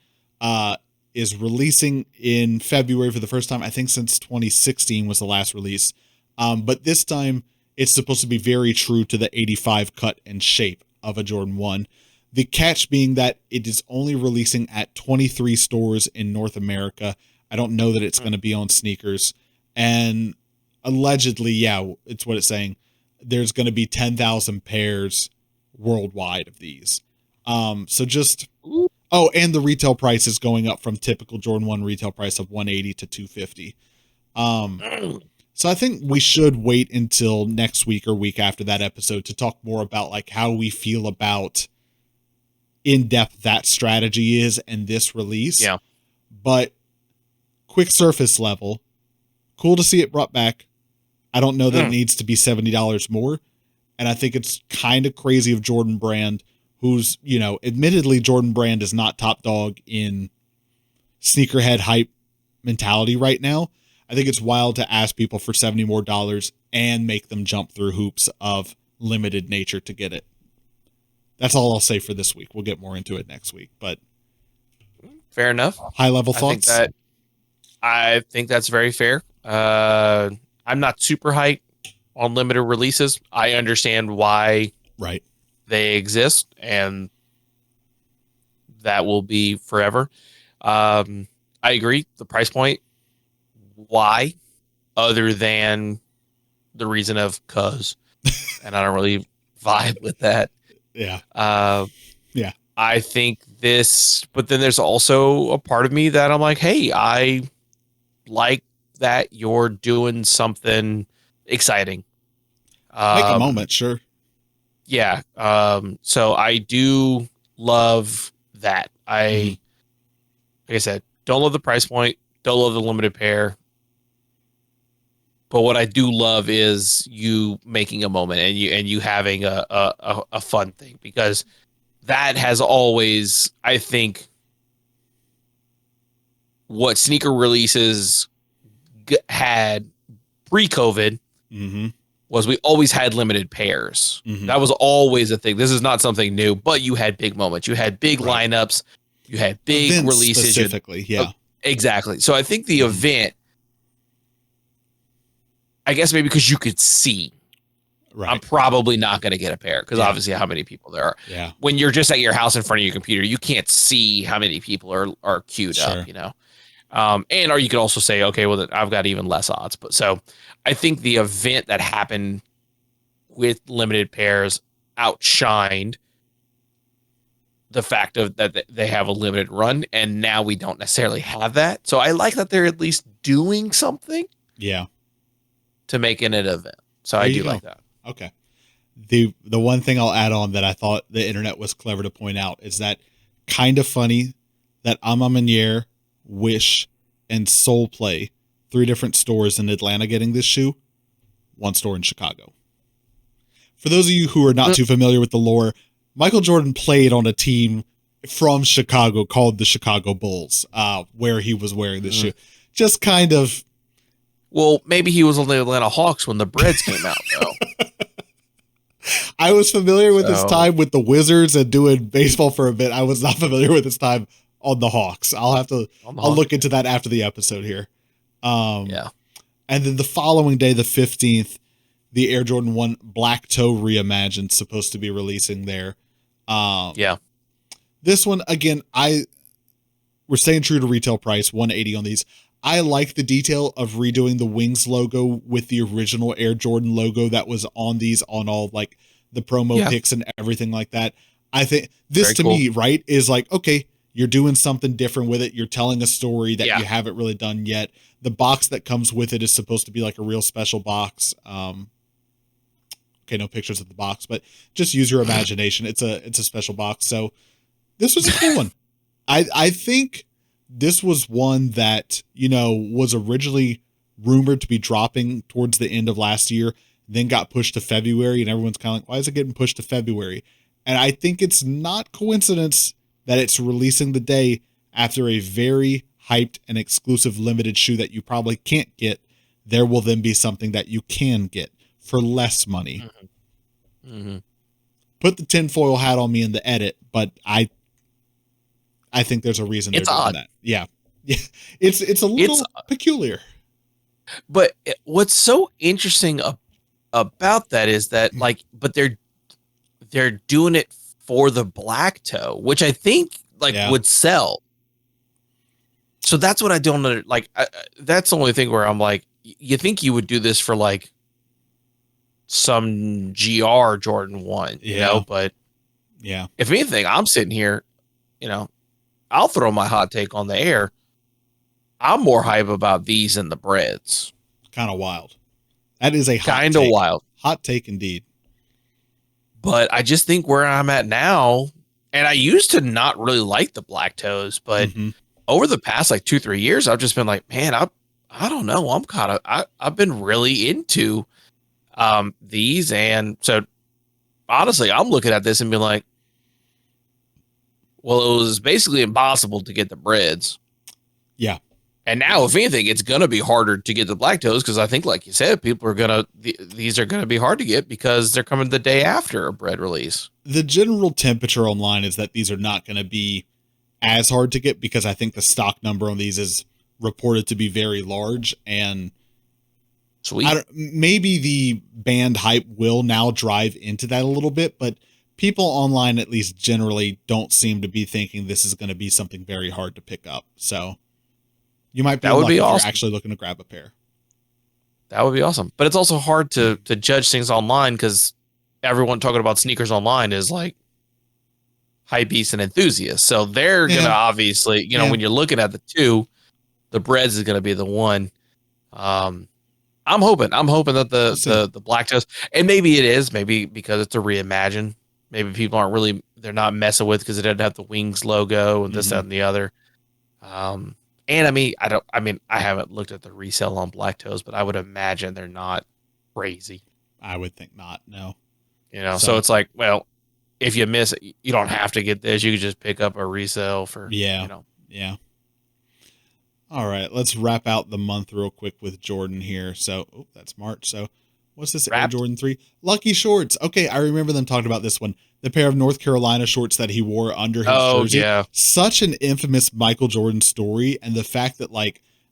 Speaker 1: is releasing in February for the first time, I think since 2016 was the last release. But this time it's supposed to be very true to the 85 cut and shape of a Jordan 1. The catch being that it is only releasing at 23 stores in North America. I don't know that it's going to be on sneakers. And allegedly, yeah, it's what it's saying. There's going to be 10,000 pairs worldwide of these. So just, and the retail price is going up from typical Jordan 1 retail price of $180 to $250. So I think we should wait until next week or week after that episode to talk more about like how we feel about in depth that strategy is and this release.
Speaker 2: Yeah.
Speaker 1: But quick surface level, cool to see it brought back. I don't know that it needs to be $70 more. And I think it's kind of crazy of Jordan Brand, who's, you know, admittedly Jordan Brand is not top dog in sneakerhead hype mentality right now. I think it's wild to ask people for $70 more and make them jump through hoops of limited nature to get it. That's all I'll say for this week. We'll get more into it next week, but
Speaker 2: fair enough.
Speaker 1: High level thoughts.
Speaker 2: I think that's very fair. I'm not super hyped on limited releases. I understand why they exist, and that will be forever. I agree. The price point. Why? Other than the reason of cuz, and I don't really vibe with that.
Speaker 1: Yeah.
Speaker 2: Yeah. I think this, but then there's also a part of me that I'm like, hey, I like that you're doing something exciting.
Speaker 1: Make a moment, sure.
Speaker 2: Yeah. So I do love that. Like I said, don't love the price point, don't love the limited pair. But what I do love is you making a moment and you having a fun thing, because that has always, I think, what sneaker releases had pre-COVID was we always had limited pairs. That was always a thing. This is not something new, but you had big moments. You had big lineups. You had big
Speaker 1: events
Speaker 2: releases.
Speaker 1: Specifically, yeah.
Speaker 2: Exactly. So I think the event, I guess maybe because you could see, I'm probably not going to get a pair because obviously how many people there are.
Speaker 1: Yeah.
Speaker 2: When you're just at your house in front of your computer, you can't see how many people are queued up, you know? Or you could also say, okay, well, I've got even less odds. But so I think the event that happened with limited pairs outshined the fact of that they have a limited run, and now we don't necessarily have that. So I like that they're at least doing something.
Speaker 1: Yeah.
Speaker 2: To make it an event. So I do like that.
Speaker 1: Okay. The one thing I'll add on that I thought the internet was clever to point out is that kind of funny that Ama Maniere, Wish, and Soul Play, 3 different stores in Atlanta getting this shoe, 1 store in Chicago. For those of you who are not too familiar with the lore, Michael Jordan played on a team from Chicago called the Chicago Bulls, where he was wearing this shoe. Just kind of.
Speaker 2: Well, maybe he was on the Atlanta Hawks when the Breads came out, though.
Speaker 1: I was familiar with his time with the Wizards and doing baseball for a bit. I was not familiar with his time on the Hawks. I'll look into that after the episode here.
Speaker 2: Yeah.
Speaker 1: And then the following day, the 15th, the Air Jordan 1 Black Toe Reimagined supposed to be releasing there.
Speaker 2: Yeah.
Speaker 1: This one, again, we're staying true to retail price, $180 on these. I like the detail of redoing the Wings logo with the original Air Jordan logo that was on these, on all like the promo pics and everything like that. I think this me, right, is like, okay, you're doing something different with it. You're telling a story that you haven't really done yet. The box that comes with it is supposed to be like a real special box. Okay, no pictures of the box, but just use your imagination. It's a special box. So this was a cool one. I think this was one that, you know, was originally rumored to be dropping towards the end of last year, then got pushed to February, and everyone's kind of like, why is it getting pushed to February? And I think it's not coincidence that it's releasing the day after a very hyped and exclusive limited shoe that you probably can't get. There will then be something that you can get for less money. Put the tinfoil hat on me in the edit, but I think there's a reason they're doing that. Yeah. It's a little peculiar.
Speaker 2: But what's so interesting about that is that, like, but they're doing it for the black toe, which I think would sell. So that's what I don't like. That's the only thing where I'm like, you think you would do this for like some GR Jordan 1, you know, but if anything, I'm sitting here, you know, I'll throw my hot take on the air. I'm more hype about these than the Breads.
Speaker 1: Kind of wild. That is a
Speaker 2: kind of wild.
Speaker 1: Hot take indeed.
Speaker 2: But I just think where I'm at now, and I used to not really like the black toes, but over the past like 2-3 years, I've just been like, man, I don't know. I've been really into these. And so honestly, I'm looking at this and being like, well, it was basically impossible to get the breads.
Speaker 1: Yeah.
Speaker 2: And now, if anything, it's going to be harder to get the black toes because I think, like you said, these are going to be hard to get because they're coming the day after a bread release.
Speaker 1: The general temperature online is that these are not going to be as hard to get because I think the stock number on these is reported to be very large. And
Speaker 2: sweet.
Speaker 1: Maybe the band hype will now drive into that a little bit, but people online, at least generally, don't seem to be thinking this is going to be something very hard to pick up. So you might be lucky if you're actually looking to grab a pair.
Speaker 2: That would be awesome. But it's also hard to judge things online because everyone talking about sneakers online is like hype beasts and enthusiasts. So they're going to obviously, when you're looking at the two, the breads is going to be the one. I'm hoping that the black toes, and maybe it is, maybe because it's a reimagine. Maybe people they're not messing with because it doesn't have the Wings logo and this, that, and the other. And I haven't looked at the resale on black toes, but I would imagine they're not crazy.
Speaker 1: I would think not. No.
Speaker 2: So it's like, well, if you miss it, you don't have to get this. You could just pick up a resale for,
Speaker 1: Yeah. All right. Let's wrap out the month real quick with Jordan here. So, that's March. So what's this? Air Jordan 3 Lucky Shorts. Okay. I remember them talking about this one. The pair of North Carolina shorts that he wore under his jersey. Yeah. Such an infamous Michael Jordan story. And the fact that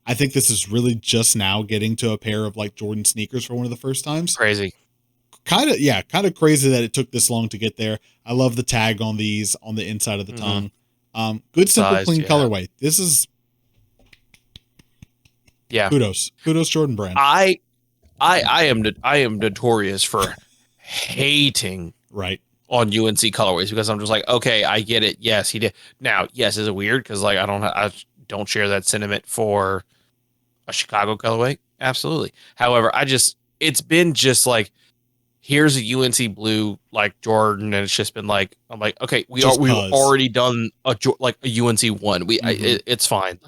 Speaker 1: I think this is really just now getting to a pair of Jordan sneakers for one of the first times.
Speaker 2: Crazy.
Speaker 1: Kind of crazy that it took this long to get there. I love the tag on these on the inside of the tongue. Good, simple, clean colorway. This is kudos Jordan brand.
Speaker 2: I am notorious for hating on UNC colorways because I'm just like, okay, I get it. Yes, he did. Now, yes, is it weird because I don't share that sentiment for a Chicago colorway? Absolutely. However, it's been just like, here's a UNC blue Jordan, and it's just been I'm like, okay, we've already done a UNC one. It's fine.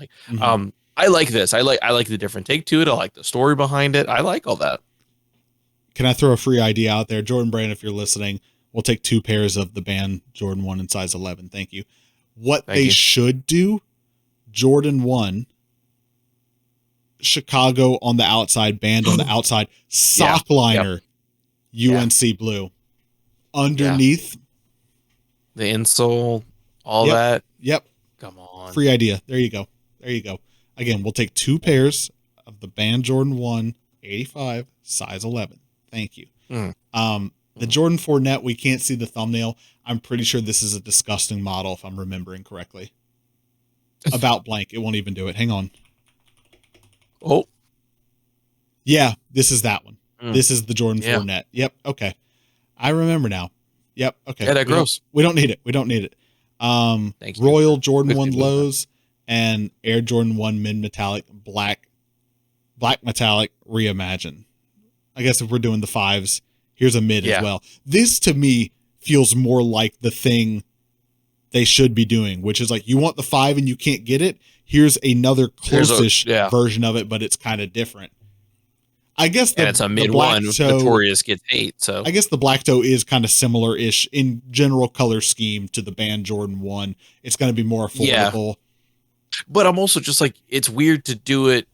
Speaker 2: I like this. I like the different take to it. I like the story behind it. I like all that.
Speaker 1: Can I throw a free idea out there? Jordan brand, if you're listening, we'll take 2 pairs of the band Jordan 1 in size 11. Thank you. Should do, Jordan 1, Chicago on the outside, band on the outside, sock liner, UNC blue. Underneath.
Speaker 2: The insole, all that.
Speaker 1: Yep.
Speaker 2: Come on.
Speaker 1: Free idea. There you go. Again, we'll take 2 pairs of the band Jordan 1, 85, size 11. Thank you. The Jordan 4 net, we can't see the thumbnail. I'm pretty sure this is a disgusting model, if I'm remembering correctly. About blank. It won't even do it. Hang on.
Speaker 2: Oh.
Speaker 1: Yeah, this is that one. This is the Jordan 4 net. Yep. Okay. I remember now. Yep. Okay.
Speaker 2: Yeah, that's gross.
Speaker 1: We don't need it. Thank you. Royal Jordan 1 lows and Air Jordan 1 mid metallic black metallic reimagine. I guess if we're doing the 5s, here's a mid as well. This to me feels more like the thing they should be doing, which is you want the 5 and you can't get it. Here's another close-ish version of it, but it's kind of different. I guess
Speaker 2: it's a mid one. Notorious gets 8. So
Speaker 1: I guess the black toe is kind of similar-ish in general color scheme to the band Jordan 1. It's going to be more affordable.
Speaker 2: Yeah. But I'm also just it's weird to do it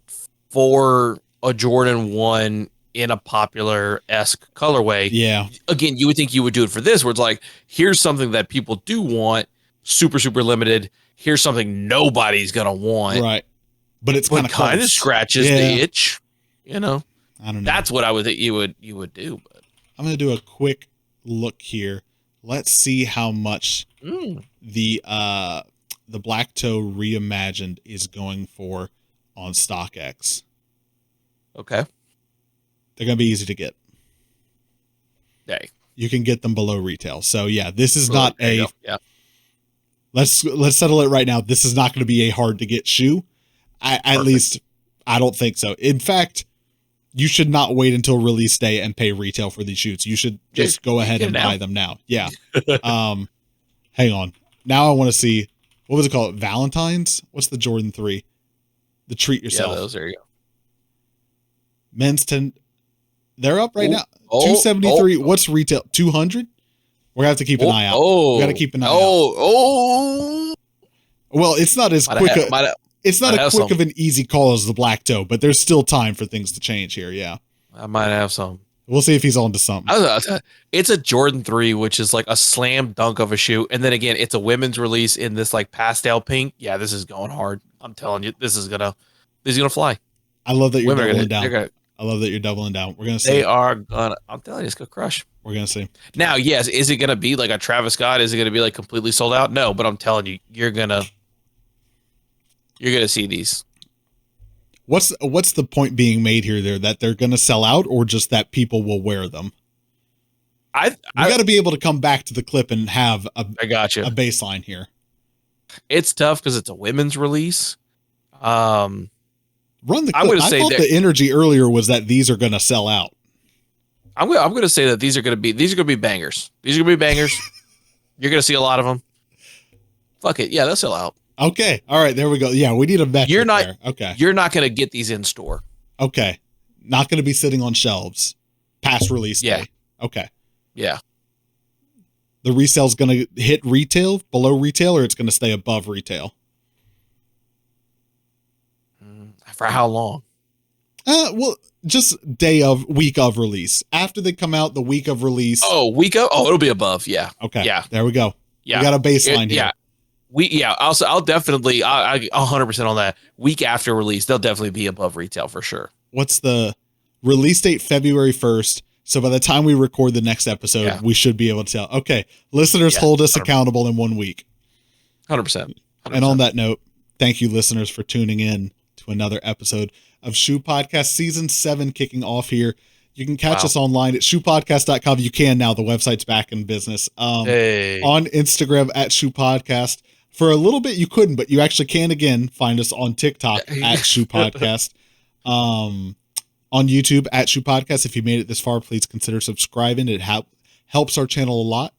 Speaker 2: for a Jordan 1 in a popular-esque colorway.
Speaker 1: Yeah.
Speaker 2: Again, you would think you would do it for this, where it's here's something that people do want, super, super limited. Here's something nobody's going to want.
Speaker 1: Right. But it's
Speaker 2: kind of scratches the itch, I don't know. That's what I would think you would do. But
Speaker 1: I'm going to do a quick look here. Let's see how much the black toe reimagined is going for on StockX.
Speaker 2: Okay.
Speaker 1: They're going to be easy to get.
Speaker 2: Hey.
Speaker 1: You can get them below retail. So this is not a, let's settle it right now. This is not going to be a hard to get shoe. At least I don't think so. In fact, you should not wait until release day and pay retail for these shoes. You should just go ahead and buy them now. Yeah. Hang on. Now I want to see, what was it called? Valentine's? What's the Jordan 3? The treat yourself.
Speaker 2: Yeah, those, there you go.
Speaker 1: Men's 10. They're up right now. 273. What's retail? 200? We're going to have to keep an eye out. We got to keep an eye out. Well, it's not as quick. It's not as quick of an easy call as the black toe, but there's still time for things to change here. Yeah.
Speaker 2: I might have some.
Speaker 1: We'll see if he's on to something.
Speaker 2: It's a Jordan 3, which is like a slam dunk of a shoe. And then again, it's a women's release in this like pastel pink. Yeah, this is going hard. I'm telling you, this is gonna fly.
Speaker 1: I love that you're doubling down. I love that you're doubling down. We're gonna see.
Speaker 2: They are gonna. I'm telling you, it's gonna crush.
Speaker 1: We're gonna see.
Speaker 2: Now, yes, is it gonna be like a Travis Scott? Is it gonna be like completely sold out? No, but I'm telling you, you're gonna see these.
Speaker 1: What's the point being made here? There that they're gonna sell out, or just that people will wear them? We got to be able to come back to the clip and have a baseline here. It's
Speaker 2: tough because it's a women's release.
Speaker 1: Run the clip. I thought the energy earlier was that these are going to sell out.
Speaker 2: I'm going to say that these are going to be bangers. These are going to be bangers. You're going to see a lot of them. Fuck it. Yeah, they'll sell out.
Speaker 1: Okay. All right. There we go. Yeah, we need a metric there. Okay.
Speaker 2: You're not going to get these in store.
Speaker 1: Okay. Not going to be sitting on shelves past release day. Okay.
Speaker 2: Yeah.
Speaker 1: The resale's going to hit retail, below retail, or it's going to stay above retail?
Speaker 2: For how long?
Speaker 1: Well, just week of release. After they come out, the week of release.
Speaker 2: It'll be above. Yeah.
Speaker 1: Okay.
Speaker 2: Yeah.
Speaker 1: There we go. Yeah. We got a baseline here.
Speaker 2: Yeah. I'll definitely, I 100% on that. Week after release, they'll definitely be above retail for sure.
Speaker 1: What's the release date? February 1st. So by the time we record the next episode, we should be able to tell. Okay, listeners, hold us accountable in 1 week.
Speaker 2: 100%.
Speaker 1: And on that note, thank you, listeners, for tuning in to another episode of Shoe Podcast Season 7 kicking off here. You can catch us online at shoepodcast.com. You can now. The website's back in business. On Instagram at Shoe Podcast. For a little bit, you couldn't, but you actually can again find us on TikTok at Shoe Podcast. On YouTube at Shoe Podcast. If you made it this far, please consider subscribing. It helps our channel a lot.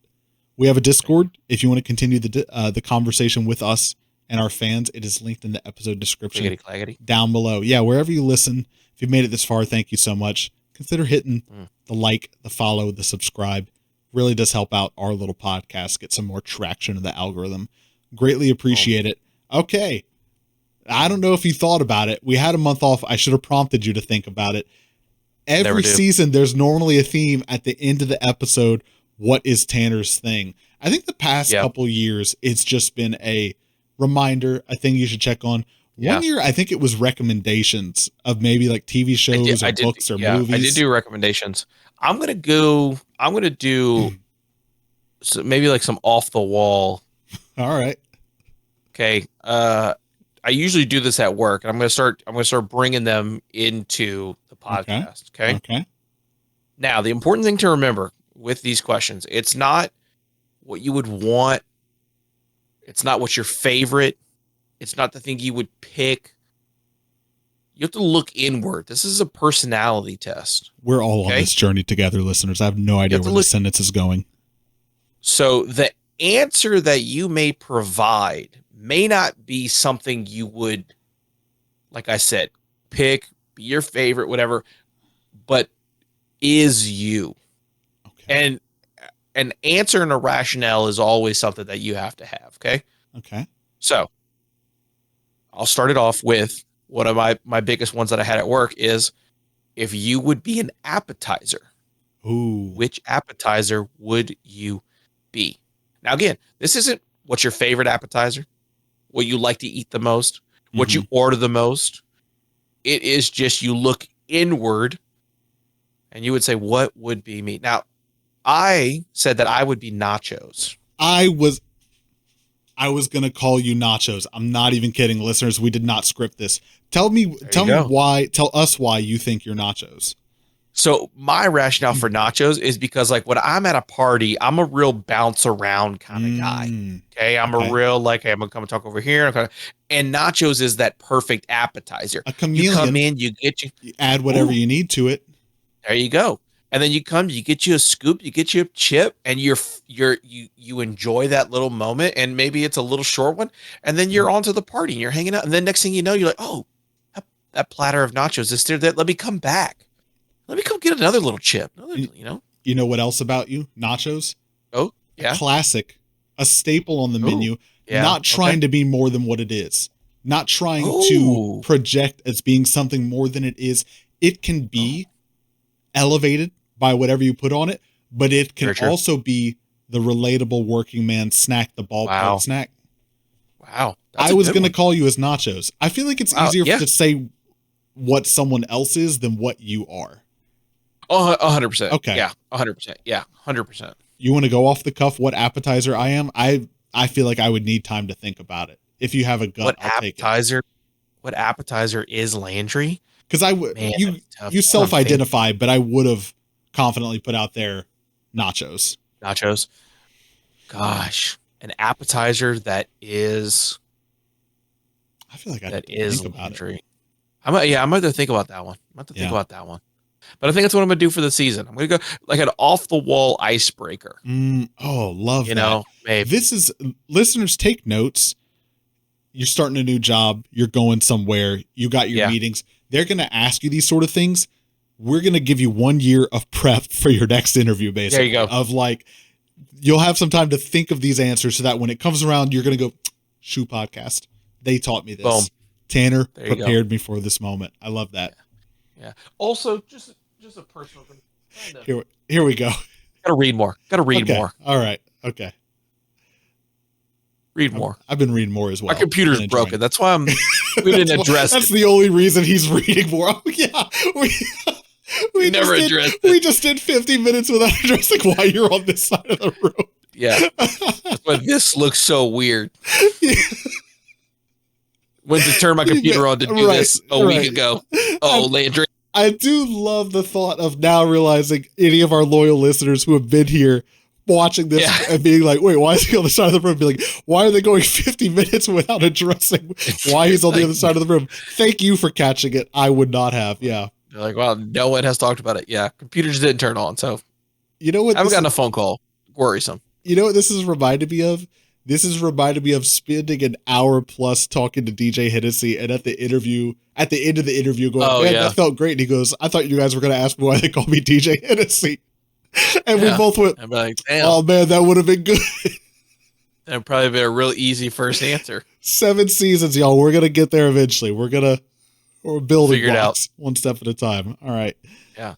Speaker 1: We have a Discord. If you want to continue the conversation with us and our fans, it is linked in the episode description down below. Yeah, wherever you listen. If you've made it this far, thank you so much. Consider hitting the like, the follow, the subscribe. Really does help out our little podcast, get some more traction in the algorithm. Greatly appreciate it. Okay. I don't know if you thought about it. We had a month off. I should have prompted you to think about it. Every season, there's normally a theme at the end of the episode. What is Tanner's thing? I think the past couple years, it's just been a reminder, a thing you should check on. One year, I think it was recommendations of maybe like TV shows or books or movies.
Speaker 2: I did do recommendations. I'm going to do maybe like some off the wall.
Speaker 1: All right.
Speaker 2: Okay. I usually do this at work, and I'm going to start bringing them into the podcast. Okay. Now, the important thing to remember with these questions, it's not what you would want. It's not what's your favorite. It's not the thing you would pick. You have to look inward. This is a personality test.
Speaker 1: We're all on this journey together, listeners. I have no idea where this sentence is going.
Speaker 2: So the answer that you may provide may not be something you would, like I said, pick, be your favorite, whatever, but is you. Okay. And an answer and a rationale is always something that you have to have. Okay.
Speaker 1: Okay.
Speaker 2: So I'll start it off with one of my biggest ones that I had at work is if you would be an appetizer, which appetizer would you be? Now, again, this isn't what's your favorite appetizer, what you like to eat the most, what you order the most. It is just you look inward and you would say, what would be me? Now, I said that I would be nachos.
Speaker 1: I was going to call you nachos. I'm not even kidding, listeners. We did not script this. Tell us why you think you're nachos.
Speaker 2: So my rationale for nachos is because like when I'm at a party, I'm a real bounce around kind of guy. Okay. I'm a real like, hey, I'm gonna come and talk over here. And nachos is that perfect appetizer.
Speaker 1: A chameleon.
Speaker 2: You come in, you
Speaker 1: add whatever you need to it.
Speaker 2: There you go. And then you come, you get you a scoop, you get you a chip, and you enjoy that little moment. And maybe it's a little short one, and then you're on to the party and you're hanging out. And then next thing you know, you're like, oh, that platter of nachos is there. Let me come back. Let me come get another little chip.
Speaker 1: You know what else about you? Nachos.
Speaker 2: Oh, yeah.
Speaker 1: A classic, a staple on the menu.
Speaker 2: Yeah,
Speaker 1: not trying to be more than what it is. Not trying to project as being something more than it is. It can be elevated by whatever you put on it, but it can also be the relatable working man snack, the ballpark snack.
Speaker 2: Wow.
Speaker 1: I was going to call you as nachos. I feel like it's easier to say what someone else is than what you are.
Speaker 2: Oh, 100%.
Speaker 1: Okay.
Speaker 2: Yeah, 100%. Yeah, 100%.
Speaker 1: You want to go off the cuff what appetizer I am? I feel like I would need time to think about it. If you have a gut, I'll take it.
Speaker 2: What appetizer is Landry?
Speaker 1: Because you self-identify, but I would have confidently put out there nachos.
Speaker 2: Nachos. Gosh, an appetizer that is.
Speaker 1: I feel like
Speaker 2: that is think about it. I'm going to think about that one. I'm going to think about that one. But I think that's what I'm going to do for the season. I'm going to go like an off-the-wall icebreaker.
Speaker 1: Love that.
Speaker 2: Know, maybe.
Speaker 1: This is, listeners, take notes. You're starting a new job. You're going somewhere. You got your meetings. They're going to ask you these sort of things. We're going to give you 1 year of prep for your next interview, basically.
Speaker 2: There you go.
Speaker 1: Of like, you'll have some time to think of these answers so that when it comes around, you're going to go, Shoe Podcast. They taught me this.
Speaker 2: Boom.
Speaker 1: Tanner prepared me for this moment. I love that.
Speaker 2: Yeah. Also, just a personal thing.
Speaker 1: Here we go.
Speaker 2: Gotta read more. More.
Speaker 1: All right. Okay.
Speaker 2: Read more.
Speaker 1: I've been reading more as well.
Speaker 2: My computer's broken. That's why we didn't address
Speaker 1: That's the only reason he's reading more. Oh, yeah. We
Speaker 2: never addressed
Speaker 1: it. We just did 50 minutes without addressing why you're on this side of the room.
Speaker 2: Yeah. But this looks so weird.
Speaker 1: Yeah.
Speaker 2: Went to turn my computer on to do this a week ago. Oh, Landry.
Speaker 1: I do love the thought of now realizing any of our loyal listeners who have been here watching this and being like, wait, why is he on the side of the room? Be like, why are they going 50 minutes without addressing why he's on the other side of the room? Thank you for catching it. I would not have. Yeah.
Speaker 2: They're like, well, no one has talked about it. Yeah. Computer just didn't turn on. So
Speaker 1: you know what?
Speaker 2: I haven't gotten a phone call. Worrisome.
Speaker 1: You know what this is reminded me of? This is reminded me of spending an hour plus talking to DJ Hennessy, and at the end of the interview going, that felt great. And he goes, I thought you guys were going to ask me why they call me DJ Hennessy. And we both went,
Speaker 2: like, damn.
Speaker 1: Oh man, that would have been good.
Speaker 2: That'd probably be a real easy first answer.
Speaker 1: 7 seasons, y'all. We're going to get there eventually. We're building blocks one step at a time. All right.
Speaker 2: Yeah.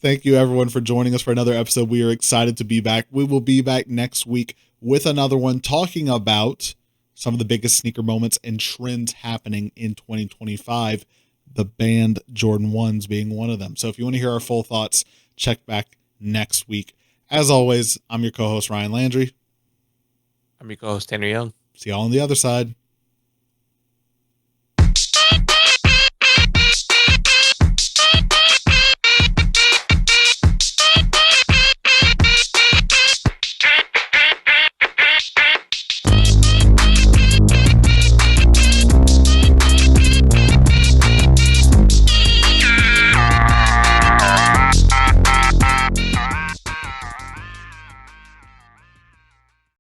Speaker 1: Thank you everyone for joining us for another episode. We are excited to be back. We will be back next week with another one talking about some of the biggest sneaker moments and trends happening in 2025, the banned Jordan 1s being one of them. So if you want to hear our full thoughts, check back next week. As always, I'm your co-host, Ryan Landry.
Speaker 2: I'm your co-host, Tanner Young.
Speaker 1: See y'all on the other side.